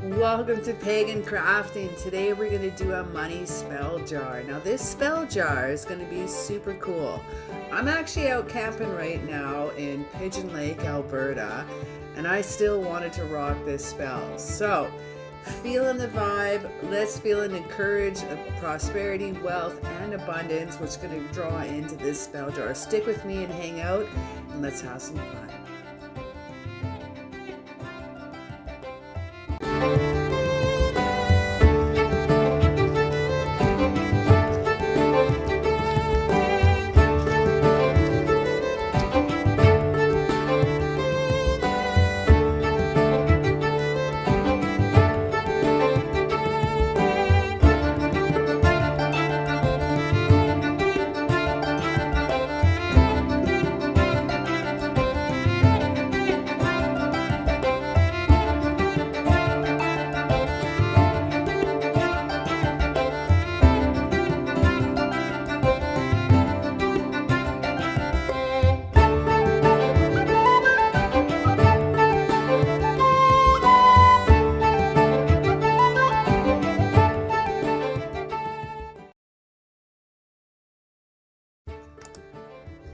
Welcome to Pagan Crafting. Today we're going to do a money spell jar. Now this spell jar is going to be super cool. I'm actually out camping right now in Pigeon Lake, Alberta, and I still wanted to rock this spell. So, feeling the vibe, let's feel and encourage prosperity, wealth, and abundance, which is going to draw into this spell jar. Stick with me and hang out, and let's have some fun.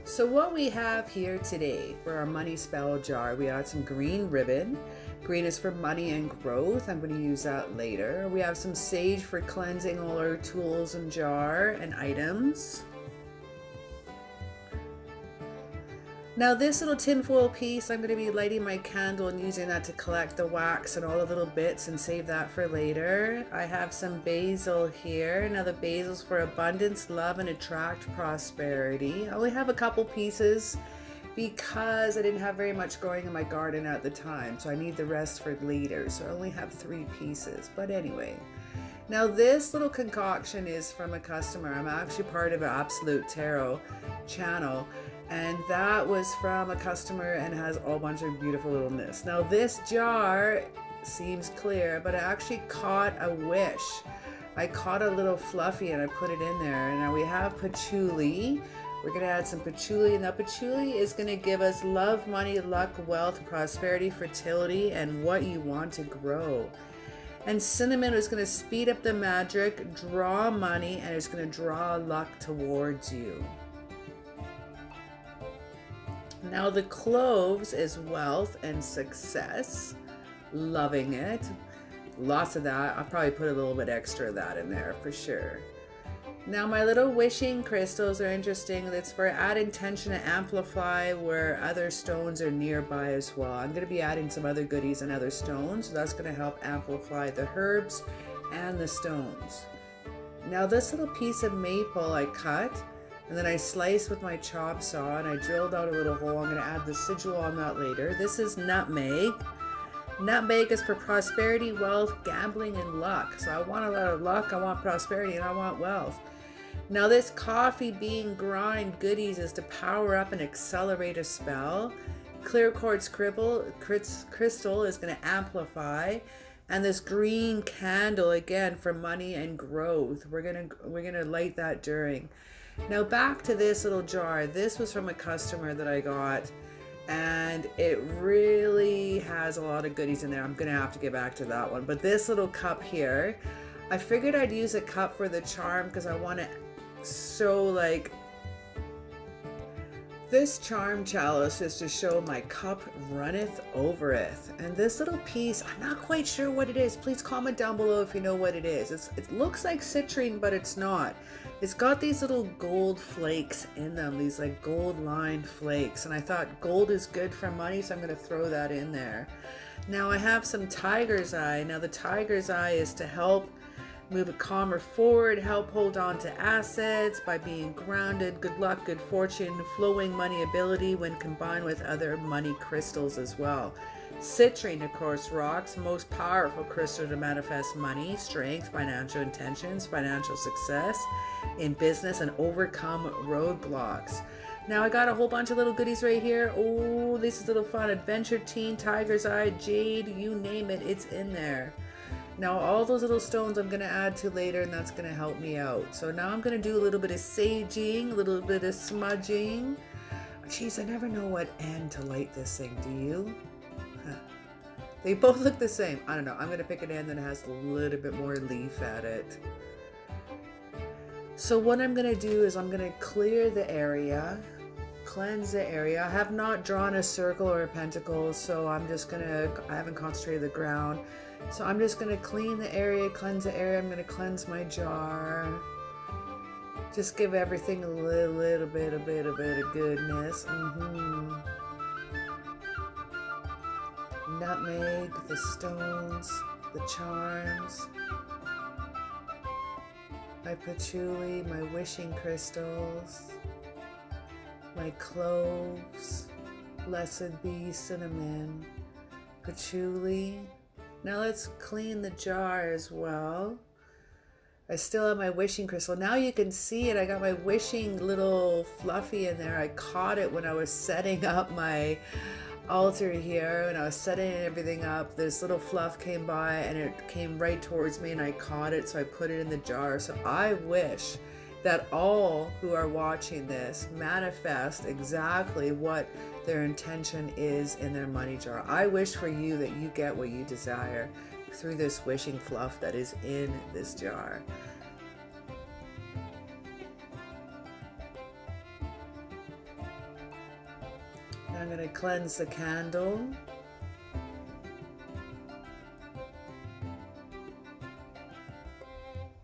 So what we have here today for our money spell jar, we got some green ribbon. Green is for money and growth. I'm going to use that later. We have some sage for cleansing all our tools and jar and items. Now this little tinfoil piece, I'm going to be lighting my candle and using that to collect the wax and all the little bits and save that for later. I have some basil here. Now the basil's for abundance, love, and attract prosperity. I only have a couple pieces because I didn't have very much growing in my garden at the time, so I need the rest for later. So I only have 3 pieces, but anyway. Now this little concoction is from a customer. I'm actually part of an Absolute Tarot channel, and that was from a customer and has a whole bunch of beautiful littleness. Now this jar seems clear, but I actually caught a wish. I caught a little fluffy and I put it in there. And now we have patchouli. We're going to add some patchouli. Now patchouli is going to give us love, money, luck, wealth, prosperity, fertility, and what you want to grow. And cinnamon is going to speed up the magic, draw money, and it's going to draw luck towards you. Now the cloves is wealth and success. Loving it. Lots of that. I'll probably put a little bit extra of that in there for sure. Now my little wishing crystals are interesting. It's for add intention to amplify where other stones are nearby as well. I'm going to be adding some other goodies and other stones. So that's going to help amplify the herbs and the stones. Now this little piece of maple I cut, and then I sliced with my chop saw and I drilled out a little hole. I'm going to add the sigil on that later. This is nutmeg. Nutmeg is for prosperity, wealth, gambling, and luck. So I want a lot of luck, I want prosperity, and I want wealth. Now this coffee bean grind goodies is to power up and accelerate a spell. Clear quartz crystal is going to amplify. And this green candle, again, for money and growth. We're gonna light that during. Now back to this little jar. This was from a customer that I got, and it really has a lot of goodies in there. I'm gonna have to get back to that one. But this little cup here, I figured I'd use a cup for the charm because I want to show like this charm chalice is to show my cup runneth overeth. And this little piece, I'm not quite sure what it is. Please comment down below if you know what it is. It looks like citrine, but it's not. It's got these little gold flakes in them, these like gold lined flakes. And I thought gold is good for money, so I'm going to throw that in there. Now I have some tiger's eye. Now the tiger's eye is to help move it calmer forward, help hold on to assets by being grounded, good luck, good fortune, flowing money ability when combined with other money crystals as well. Citrine, of course, rocks, most powerful crystal to manifest money, strength, financial intentions, financial success in business, and overcome roadblocks. Now I got a whole bunch of little goodies right here. Oh, this is a little fun. Adventure Teen, Tiger's Eye, Jade, you name it, it's in there. Now all those little stones I'm going to add to later, and that's going to help me out. So now I'm going to do a little bit of saging, a little bit of smudging. Jeez, I never know what end to light this thing, do you? Huh. They both look the same. I don't know. I'm going to pick an end that has a little bit more leaf at it. So what I'm going to do is I'm going to clear the area, cleanse the area. I have not drawn a circle or a pentacle, so I haven't concentrated the ground. So I'm just going to clean the area, cleanse the area. I'm going to cleanse my jar. Just give everything a little bit of goodness. Nutmeg, the stones, the charms, my patchouli, my wishing crystals, my cloves, blessed be cinnamon, patchouli. Now let's clean the jar as well. I still have my wishing crystal. Now you can see it. I got my wishing little fluffy in there. I caught it when I was setting up my altar here, and I was setting everything up. This little fluff came by and it came right towards me and I caught it, so I put it in the jar. So I wish that all who are watching this manifest exactly what their intention is in their money jar. I wish for you that you get what you desire through this wishing fluff that is in this jar. I'm going to cleanse the candle.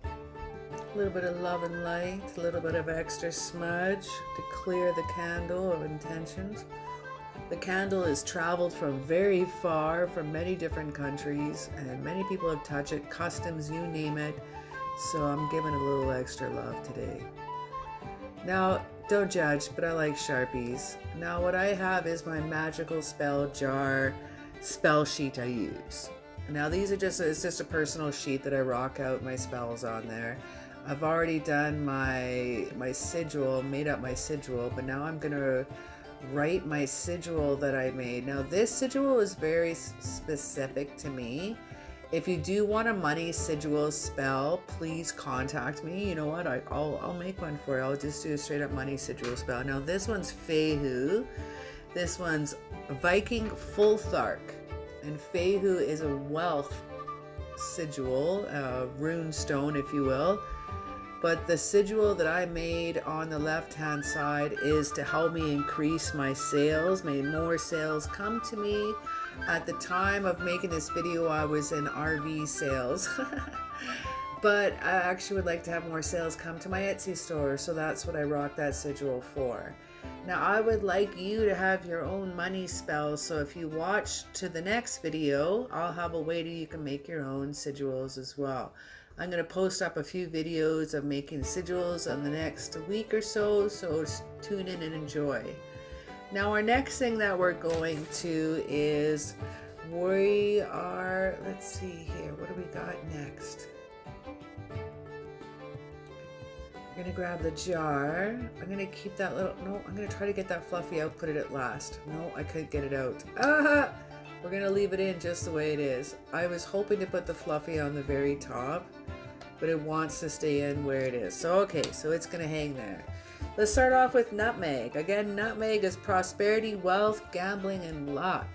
A little bit of love and light, a little bit of extra smudge to clear the candle of intentions. The candle is traveled from very far, from many different countries, and many people have touched it, customs, you name it. So I'm giving a little extra love today. Now, don't judge, but I like Sharpies. Now what I have is my magical spell jar spell sheet I use. Now these are it's just a personal sheet that I rock out my spells on there. I've already done my sigil, made up my sigil, but now I'm gonna write my sigil that I made. Now this sigil is very specific to me. If you do want a money sigil spell, please contact me. You know what? I'll make one for you. I'll just do a straight up money sigil spell. Now this one's Fehu. This one's Viking Fulthark. And Fehu is a wealth sigil, rune stone, if you will. But the sigil that I made on the left hand side is to help me increase my sales. May more sales come to me. At the time of making this video, I was in RV sales. But I actually would like to have more sales come to my Etsy store, so that's what I rock that sigil for. Now I would like you to have your own money spells, so if you watch to the next video, I'll have a way that you can make your own sigils as well. I'm going to post up a few videos of making sigils in the next week or so tune in and enjoy. Now our next thing that we're going to is let's see here, what do we got next? I'm going to grab the jar. I'm going to keep that I'm going to try to get that fluffy out, put it at last. No, I couldn't get it out. We're going to leave it in just the way it is. I was hoping to put the fluffy on the very top, but it wants to stay in where it is. So okay, so it's going to hang there. Let's start off with nutmeg. Again, nutmeg is prosperity, wealth, gambling, and luck.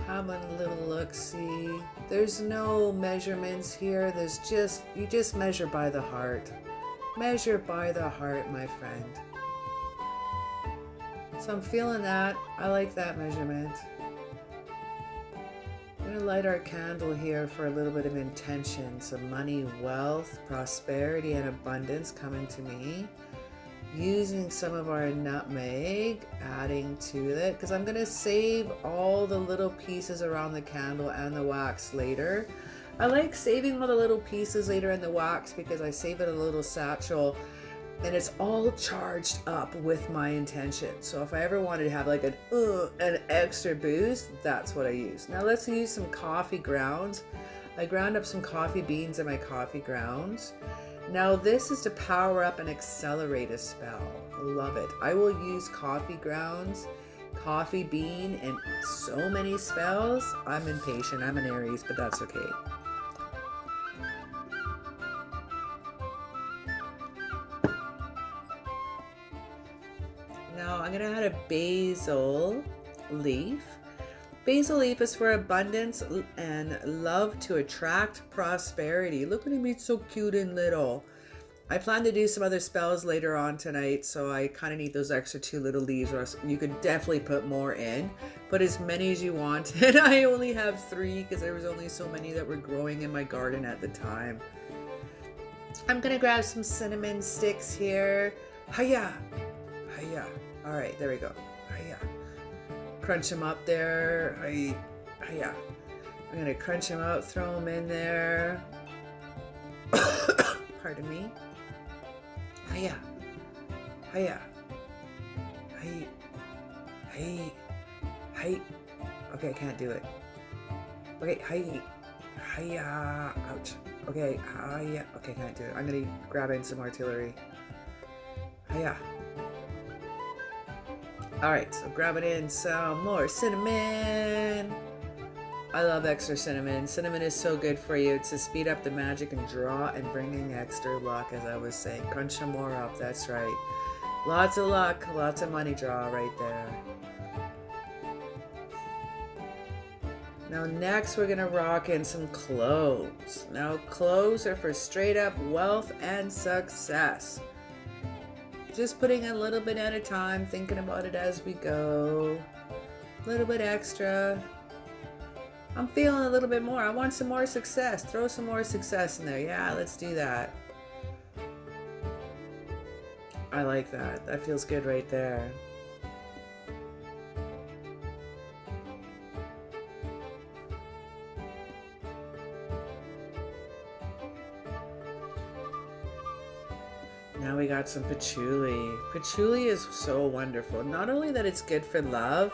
Having a little look-see. There's no measurements here. You just measure by the heart. Measure by the heart, my friend. So I'm feeling that. I like that measurement. I'm going to light our candle here for a little bit of intention. Some money, wealth, prosperity, and abundance coming to me. Using some of our nutmeg, adding to it, because I'm going to save all the little pieces around the candle and the wax later. I like saving all the little pieces later in the wax because I save it in a little satchel and it's all charged up with my intention. So if I ever wanted to have like an extra boost, that's what I use. Now let's use some coffee grounds. I ground up some coffee beans in my coffee grounds. Now this is to power up and accelerate a spell. Love it. I will use coffee grounds, coffee bean, and so many spells. I'm impatient. I'm an Aries, but that's okay. I'm going to add a basil leaf. Basil leaf is for abundance and love to attract prosperity. Look at him, he's so cute and little. I plan to do some other spells later on tonight, so I kind of need those extra 2 little leaves. Or you could definitely put more in. Put as many as you want. And I only have 3 because there was only so many that were growing in my garden at the time. I'm going to grab some cinnamon sticks here. Hiya! Hiya. All right, there we go. Hiya. Crunch them up there. Hiya. I'm going to crunch them out, throw them in there. Pardon me. Hiya. Hiya. Hi. Hi. Hi. Okay, I can't do it. Okay, hi. Hiya. Ouch. Okay, hiya. Okay, can't do it. I'm gonna grab in some artillery. Hiya. Alright, so grabbing in some more cinnamon. I love extra cinnamon. Cinnamon is so good for you. It's to speed up the magic and draw and bringing extra luck, as I was saying. Crunch some more up, that's right. Lots of luck, lots of money draw right there. Now next we're gonna rock in some cloves. Now cloves are for straight up wealth and success. Just putting a little bit at a time, thinking about it as we go. A little bit extra. I'm feeling a little bit more. I want some more success. Throw some more success in there. Yeah, let's do that. I like that. That feels good right there. Now we got some patchouli. Patchouli is so wonderful. Not only that it's good for love,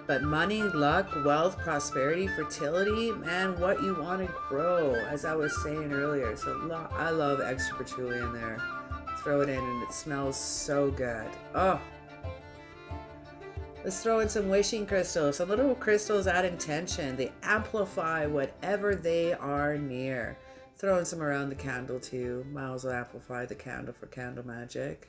but money, luck, wealth, prosperity, fertility, man, what you want to grow, as I was saying earlier. So I love extra patchouli in there. Throw it in and it smells so good. Oh. Let's throw in some wishing crystals. Some little crystals add intention. They amplify whatever they are near. Throw in some around the candle too. Might as well amplify the candle for candle magic.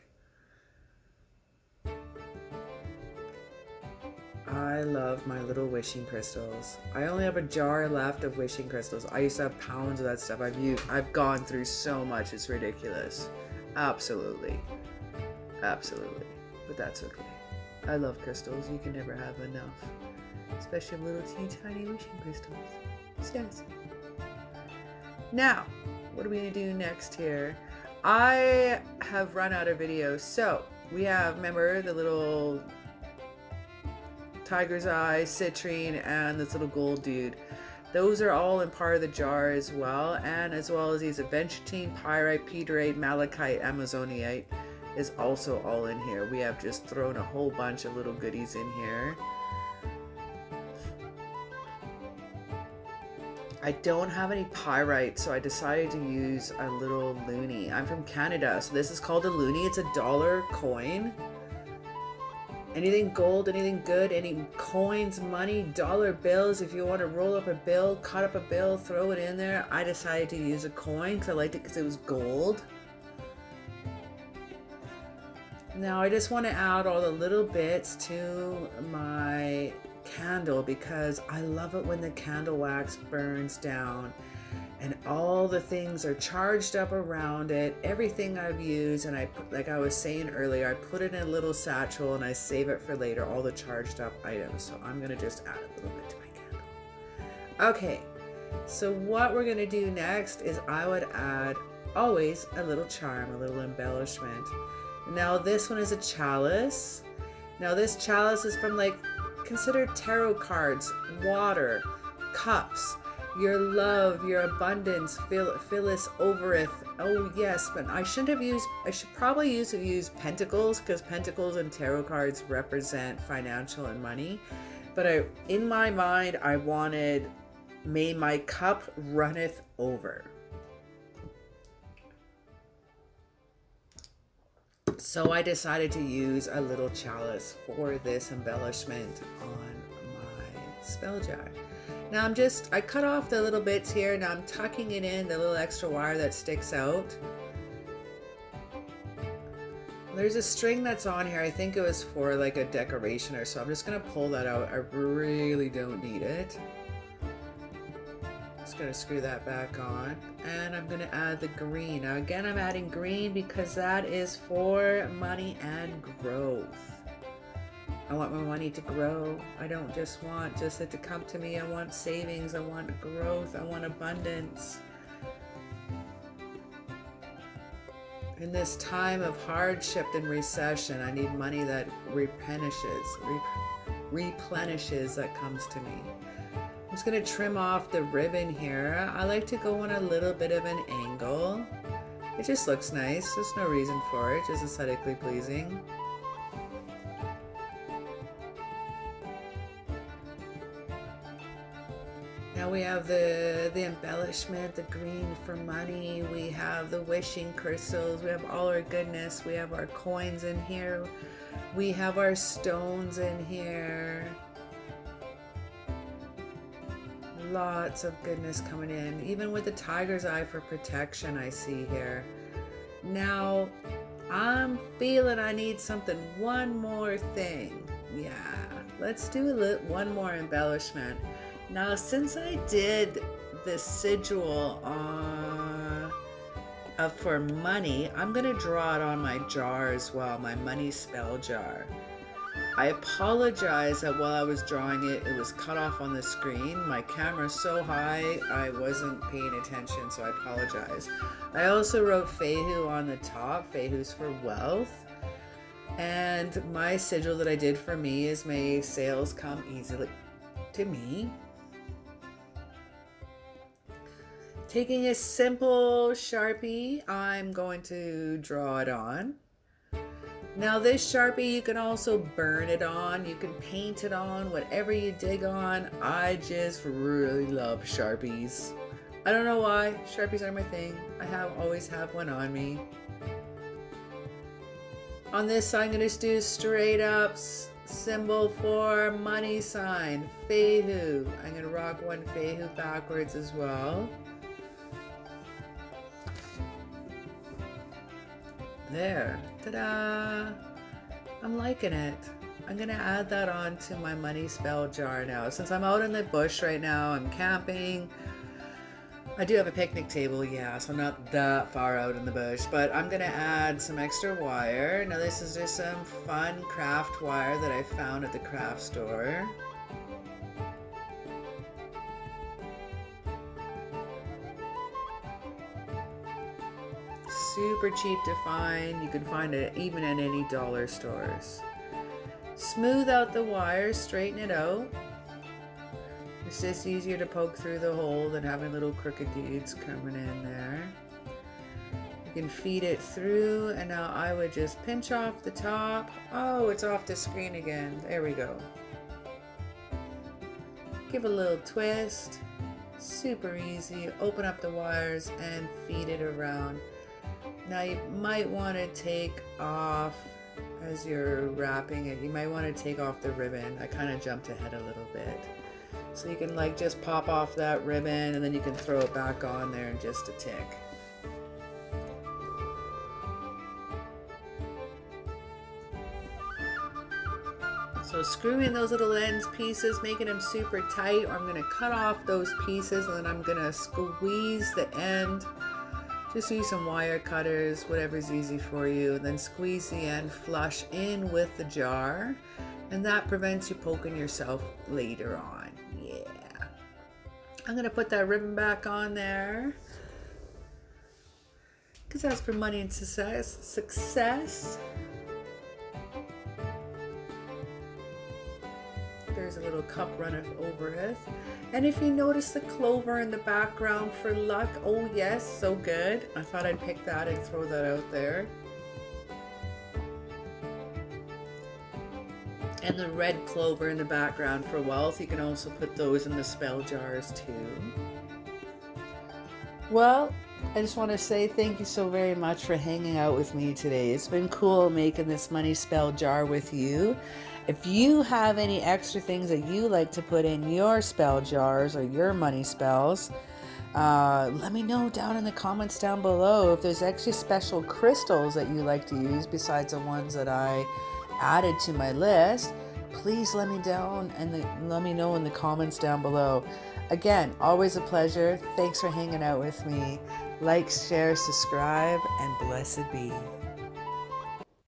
I love my little wishing crystals. I only have a jar left of wishing crystals. I used to have pounds of that stuff. I've gone through so much. It's ridiculous. Absolutely. Absolutely. But that's okay. I love crystals. You can never have enough. Especially little teeny tiny wishing crystals. Yes. Now, what are we going to do next here? I have run out of videos. So, we have, remember, the little tiger's eye, citrine, and this little gold dude. Those are all in part of the jar as well, and as well as these adventurine, pyrite, peterite, malachite, amazonite is also all in here. We have just thrown a whole bunch of little goodies in here. I don't have any pyrite, so I decided to use a little loonie. I'm from Canada, so this is called a loonie. It's a $1 coin. Anything gold, anything good, any coins, money, dollar bills. If you want to roll up a bill, cut up a bill, throw it in there. I decided to use a coin because I liked it because it was gold. Now I just want to add all the little bits to my candle because I love it when the candle wax burns down and all the things are charged up around it. Everything I've used, and like I was saying earlier, I put it in a little satchel and I save it for later, all the charged up items. So I'm gonna just add a little bit to my candle. Okay, so what we're gonna do next is I would add always a little charm, a little embellishment. Now this one is a chalice. Now this chalice is from, like, consider tarot cards, water, cups, your love, your abundance, Phyllis overeth. Oh yes, but I should probably use pentacles because pentacles and tarot cards represent financial and money. But in my mind, I wanted, may my cup runneth over. So I decided to use a little chalice for this embellishment on my spell jar. Now I cut off the little bits here. Now I'm tucking it in, the little extra wire that sticks out. There's a string that's on here. I think it was for like a decoration or so. I'm just gonna pull that out. I really don't need it. Just gonna screw that back on. And I'm gonna add the green. Now again, I'm adding green because that is for money and growth. I want my money to grow. I don't just want it to come to me. I want savings. I want growth. I want abundance. In this time of hardship and recession, I need money that replenishes that comes to me. I'm just going to trim off the ribbon here. I like to go on a little bit of an angle. It just looks nice. There's no reason for it, just aesthetically pleasing. Now we have the embellishment, the green for money. We have the wishing crystals. We have all our goodness. We have our coins in here. We have our stones in here. Lots of goodness coming in. Even with the tiger's eye for protection, I see here. Now, I'm feeling I need something. One more thing. Yeah, let's do one more embellishment. Now, since I did the sigil for money, I'm going to draw it on my jar as well, my money spell jar. I apologize that while I was drawing it, it was cut off on the screen. My camera's so high, I wasn't paying attention, so I apologize. I also wrote Fehu on the top. Fehu's for wealth. And my sigil that I did for me is may sales come easily to me. Taking a simple Sharpie, I'm going to draw it on. Now this Sharpie, you can also burn it on, you can paint it on, whatever you dig on. I just really love Sharpies. I don't know why, Sharpies are my thing. I always have one on me. On this side, I'm going to do straight up symbol for money sign, Fehu. I'm going to rock one Fehu backwards as well. There, ta-da! I'm liking it. I'm gonna add that on to my money spell jar now. Since I'm out in the bush right now, I'm camping. I do have a picnic table, yeah, so I'm not that far out in the bush, but I'm gonna add some extra wire. Now this is just some fun craft wire that I found at the craft store. Super cheap to find. You can find it even at any dollar stores. Smooth out the wire, straighten it out. It's just easier to poke through the hole than having little crooked beads coming in there. You can feed it through, and now I would just pinch off the top. Oh, it's off the screen again. There we go. Give it a little twist. Super easy. Open up the wires and feed it around. Now you might want to take off, as you're wrapping it, you might want to take off the ribbon. I kind of jumped ahead a little bit. So you can like just pop off that ribbon and then you can throw it back on there in just a tick. So screwing those little ends pieces, making them super tight, or I'm going to cut off those pieces and then I'm going to squeeze the end. Just use some wire cutters, whatever's easy for you, and then squeeze the end flush in with the jar, and that prevents you poking yourself later on. Yeah. I'm going to put that ribbon back on there because that's for money and success. There's a little cup runneth over it. And if you notice the clover in the background for luck, oh yes, so good. I thought I'd pick that and throw that out there. And the red clover in the background for wealth. You can also put those in the spell jars too. Well, I just want to say thank you so very much for hanging out with me today. It's been cool making this money spell jar with you. If you have any extra things that you like to put in your spell jars or your money spells, Let me know down in the comments down below if there's actually special crystals that you like to use besides the ones that I added to my list. Please let me know in the comments down below. Again, always a pleasure. Thanks for hanging out with me. Like, share, subscribe, and blessed be.